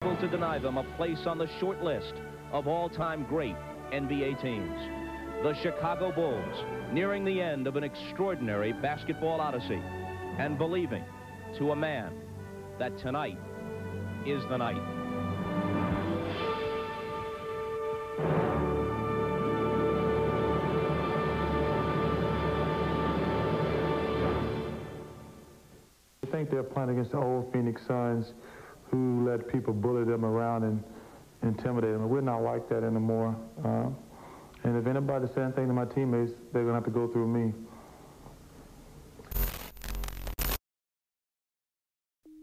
To deny them a place on the short list of all-time great NBA teams. The Chicago Bulls nearing the end of an extraordinary basketball odyssey and believing to a man that tonight is the night. I think they're playing against the old Phoenix Suns, who let people bully them around and intimidate them. We're not like that anymore. And if anybody says anything to my teammates, they're going to have to go through me.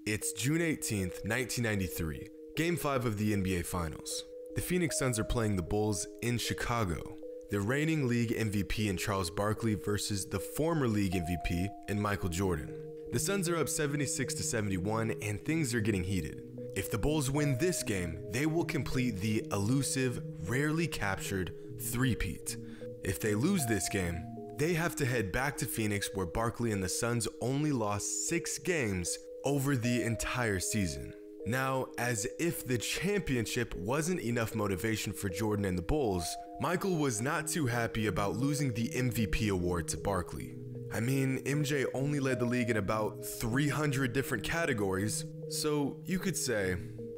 It's June 18th, 1993, Game 5 of the NBA Finals. The Phoenix Suns are playing the Bulls in Chicago. The reigning league MVP in Charles Barkley versus the former league MVP in Michael Jordan. The Suns are up 76-71 and things are getting heated. If the Bulls win this game, they will complete the elusive, rarely captured three-peat. If they lose this game, they have to head back to Phoenix where Barkley and the Suns only lost 6 games over the entire season. Now, as if the championship wasn't enough motivation for Jordan and the Bulls, Michael was not too happy about losing the MVP award to Barkley. I mean, MJ only led the league in about 300 different categories, so you could say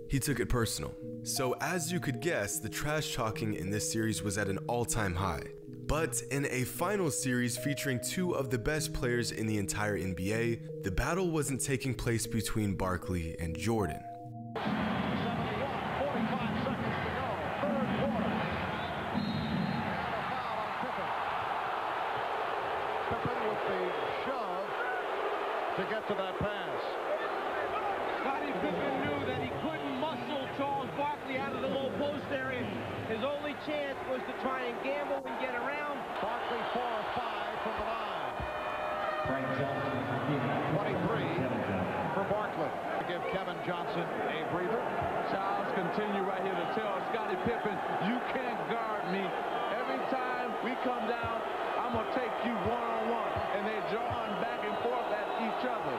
he took it personal. So as you could guess, the trash talking in this series was at an all-time high. But in a finals series featuring 2 of the best players in the entire NBA, the battle wasn't taking place between Barkley and Jordan. 45 seconds to go, third quarter. Pippen with the shove to get to that pass. Scottie Pippen knew that he couldn't muscle Charles Barkley out of the low post area. His only chance was to try and gamble and get around. Barkley 4 or 5 from the line. 23 for Barkley. To give Kevin Johnson a breather. Charles continue right here to tell Scottie Pippen, you can't guard me. Every time we come down, I'm going to take you one-on-one. And they're drawing back and forth at each other.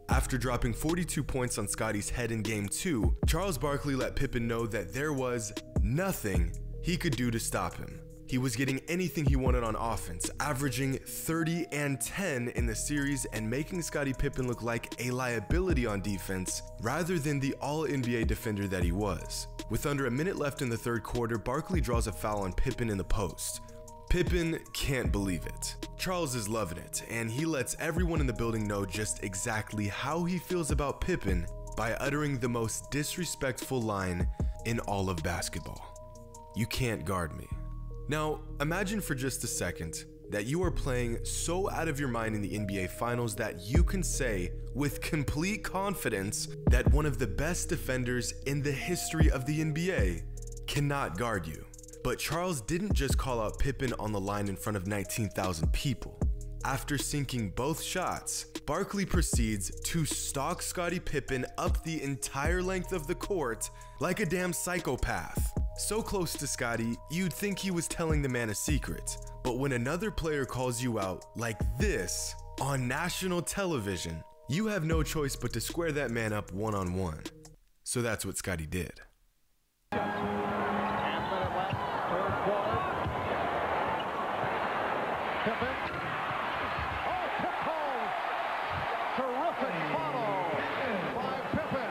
After dropping 42 points on Scottie's head in Game 2, Charles Barkley let Pippen know that there was nothing he could do to stop him. He was getting anything he wanted on offense, averaging 30 and 10 in the series and making Scottie Pippen look like a liability on defense rather than the all-NBA defender that he was. With under a minute left in the third quarter, Barkley draws a foul on Pippen in the post. Pippen can't believe it. Charles is loving it, and he lets everyone in the building know just exactly how he feels about Pippen by uttering the most disrespectful line in all of basketball. You can't guard me. Now, imagine for just a second that you are playing so out of your mind in the NBA Finals that you can say with complete confidence that one of the best defenders in the history of the NBA cannot guard you. But Charles didn't just call out Pippen on the line in front of 19,000 people. After sinking both shots, Barkley proceeds to stalk Scottie Pippen up the entire length of the court like a damn psychopath. So close to Scottie, you'd think he was telling the man a secret. But when another player calls you out like this on national television, you have no choice but to square that man up one-on-one. So that's what Scottie did. Pippen. Oh, tip home. Terrific follow by Pippen.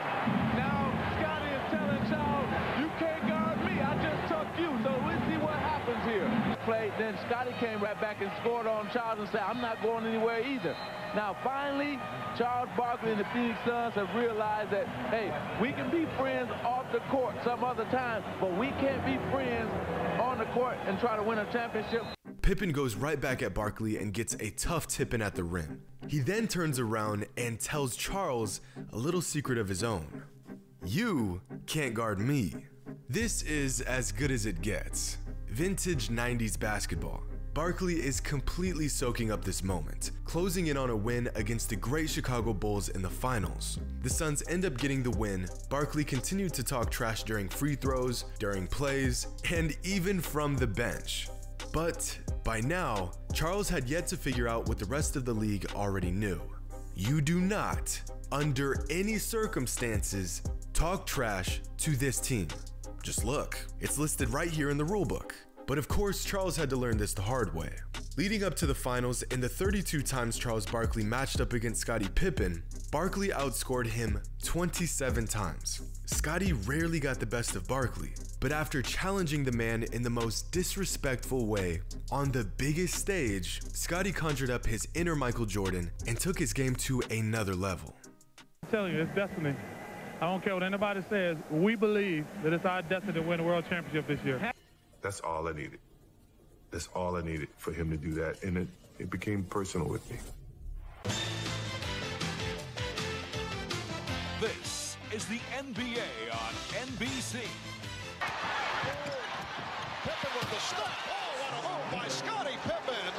Now, Scottie is telling Charles, you can't guard me. I just took you. So let's see what happens here. Then Scottie came right back and scored on Charles and said, I'm not going anywhere either. Now, finally, Charles Barkley and the Phoenix Suns have realized that, hey, we can be friends off the court some other time, but we can't be friends on the court and try to win a championship. Pippen goes right back at Barkley and gets a tough tip-in at the rim. He then turns around and tells Charles a little secret of his own. You can't guard me. This is as good as it gets. Vintage 90s basketball. Barkley is completely soaking up this moment, closing in on a win against the great Chicago Bulls in the finals. The Suns end up getting the win. Barkley continued to talk trash during free throws, during plays, and even from the bench. But by now, Charles had yet to figure out what the rest of the league already knew. You do not, under any circumstances, talk trash to this team. Just look, it's listed right here in the rulebook. But of course, Charles had to learn this the hard way. Leading up to the finals, in the 32 times Charles Barkley matched up against Scottie Pippen, Barkley outscored him 27 times. Scottie rarely got the best of Barkley, but after challenging the man in the most disrespectful way on the biggest stage, Scottie conjured up his inner Michael Jordan and took his game to another level. I'm telling you, it's destiny. I don't care what anybody says. We believe that it's our destiny to win the world championship this year. That's all I needed. That's all I needed for him to do that, and it became personal with me. This is the NBA on NBC. Pippen with the stop. Oh, what a move by Scottie Pippen.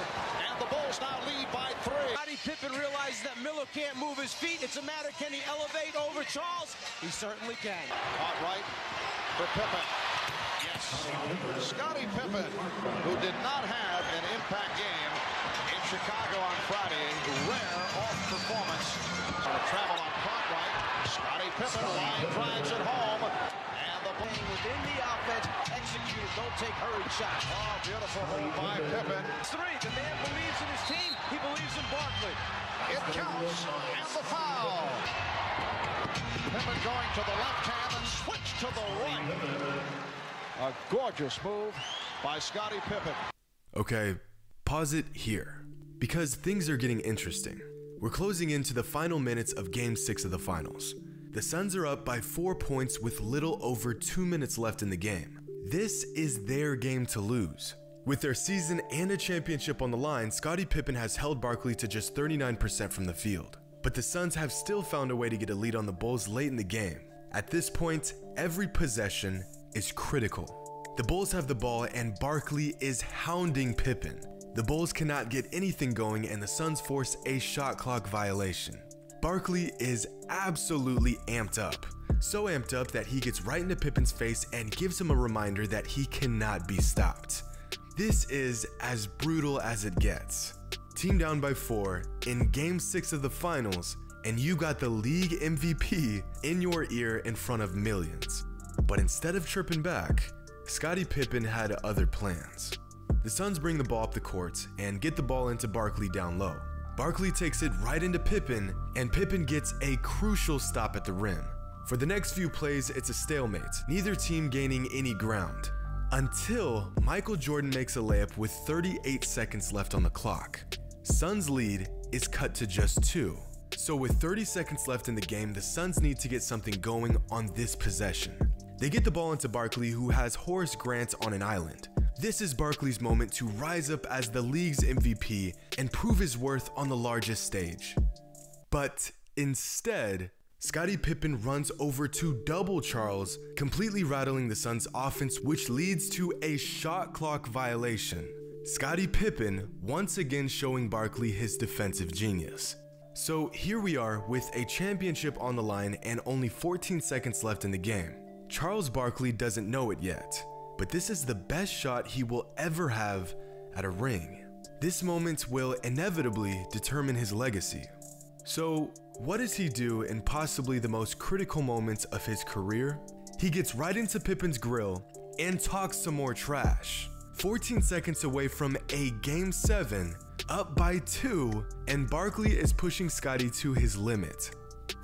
And the Bulls now lead by 3. Scottie Pippen realizes that Miller can't move his feet. It's a matter, can he elevate over Charles? He certainly can. Caught right for Pippen. Yes. Scottie Pippen, who did not have an impact game in Chicago on Friday. Rare off performance. Going to travel on Cartwright. Scottie Pippen line drives it home. And the Playing within the offense, executed, don't take hurried shots. oh, beautiful move by Pippen. 3, the man believes in his team, he believes in Barkley. It counts. And the foul. Pippen going to the left hand and switch to the right. A gorgeous move by Scottie Pippen. Okay, pause it here, because things are getting interesting. We're closing into the final minutes of Game 6 of the finals. The Suns are up by 4 points with little over 2 minutes left in the game. This is their game to lose. With their season and a championship on the line, Scottie Pippen has held Barkley to just 39% from the field. But the Suns have still found a way to get a lead on the Bulls late in the game. At this point, every possession is critical. The Bulls have the ball and Barkley is hounding Pippen. The Bulls cannot get anything going and the Suns force a shot clock violation. Barkley is absolutely amped up. So amped up that he gets right into Pippen's face and gives him a reminder that he cannot be stopped. This is as brutal as it gets. Team down by 4 in Game 6 of the finals, and you got the league MVP in your ear in front of millions. But instead of chirping back, Scottie Pippen had other plans. The Suns bring the ball up the court and get the ball into Barkley down low. Barkley takes it right into Pippen, and Pippen gets a crucial stop at the rim. For the next few plays, it's a stalemate, neither team gaining any ground. Until Michael Jordan makes a layup with 38 seconds left on the clock. Suns' lead is cut to just 2. So with 30 seconds left in the game, the Suns need to get something going on this possession. They get the ball into Barkley, who has Horace Grant on an island. This is Barkley's moment to rise up as the league's MVP and prove his worth on the largest stage. But instead, Scottie Pippen runs over to double Charles, completely rattling the Suns' offense, which leads to a shot clock violation. Scottie Pippen once again showing Barkley his defensive genius. So here we are with a championship on the line and only 14 seconds left in the game. Charles Barkley doesn't know it yet, but this is the best shot he will ever have at a ring. This moment will inevitably determine his legacy. So what does he do in possibly the most critical moments of his career? He gets right into Pippen's grill and talks some more trash. 14 seconds away from a Game 7, up by 2, and Barkley is pushing Scottie to his limit.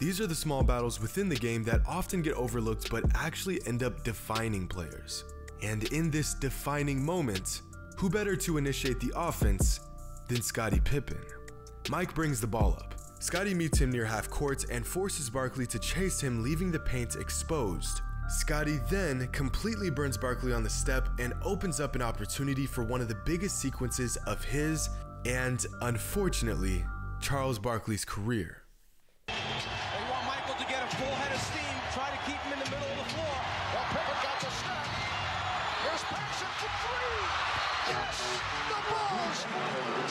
These are the small battles within the game that often get overlooked but actually end up defining players. And in this defining moment, who better to initiate the offense than Scottie Pippen? Mike brings the ball up. Scottie meets him near half court and forces Barkley to chase him, leaving the paint exposed. Scottie then completely burns Barkley on the step and opens up an opportunity for one of the biggest sequences of his and, unfortunately, Charles Barkley's career. They want Michael to get a full head of steam, try to keep him in the middle of the floor. Well, Pippen got the snap. Here's Paxson for 3. Yes, the Bulls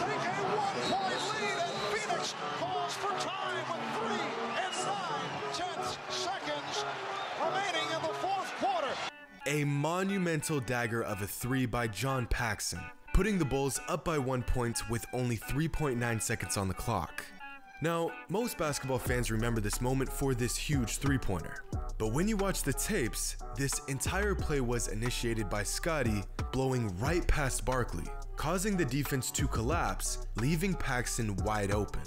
take a 1-point lead, and Phoenix calls for time with 3 seconds remaining in the fourth quarter. A monumental dagger of a 3 by John Paxson, putting the Bulls up by 1 point with only 3.9 seconds on the clock. Now, most basketball fans remember this moment for this huge three-pointer. But when you watch the tapes, this entire play was initiated by Scottie blowing right past Barkley, causing the defense to collapse, leaving Paxson wide open.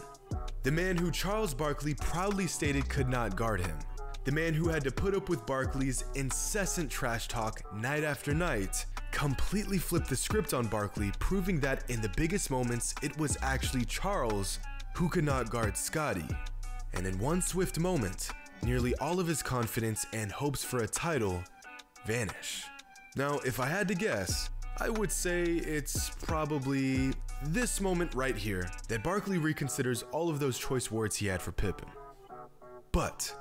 The man who Charles Barkley proudly stated could not guard him. The man who had to put up with Barkley's incessant trash talk night after night completely flipped the script on Barkley, proving that in the biggest moments, it was actually Charles who could not guard Scottie. And in one swift moment, nearly all of his confidence and hopes for a title vanish. Now, if I had to guess, I would say it's probably this moment right here that Barkley reconsiders all of those choice words he had for Pippen. But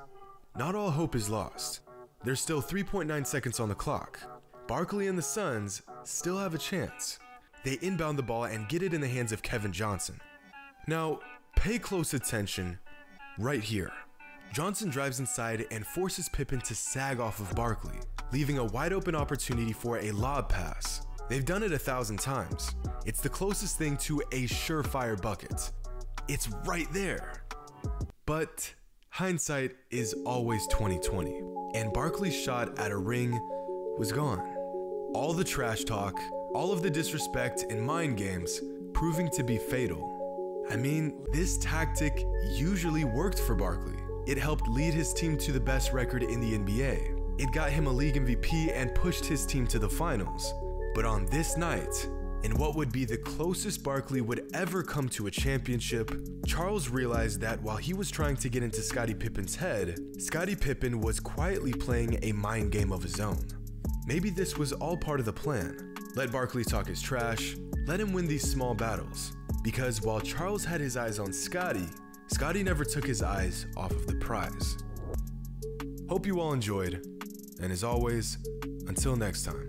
not all hope is lost. There's still 3.9 seconds on the clock. Barkley and the Suns still have a chance. They inbound the ball and get it in the hands of Kevin Johnson. Now, pay close attention right here. Johnson drives inside and forces Pippen to sag off of Barkley, leaving a wide open opportunity for a lob pass. They've done it 1,000 times. It's the closest thing to a surefire bucket. It's right there. But hindsight is always 20/20, and Barkley's shot at a ring was gone. All the trash talk, all of the disrespect and mind games proving to be fatal. I mean, this tactic usually worked for Barkley. It helped lead his team to the best record in the NBA. It got him a league MVP and pushed his team to the finals. But on this night, in what would be the closest Barkley would ever come to a championship, Charles realized that while he was trying to get into Scottie Pippen's head, Scottie Pippen was quietly playing a mind game of his own. Maybe this was all part of the plan. Let Barkley talk his trash, let him win these small battles. Because while Charles had his eyes on Scottie, Scottie never took his eyes off of the prize. Hope you all enjoyed, and as always, until next time.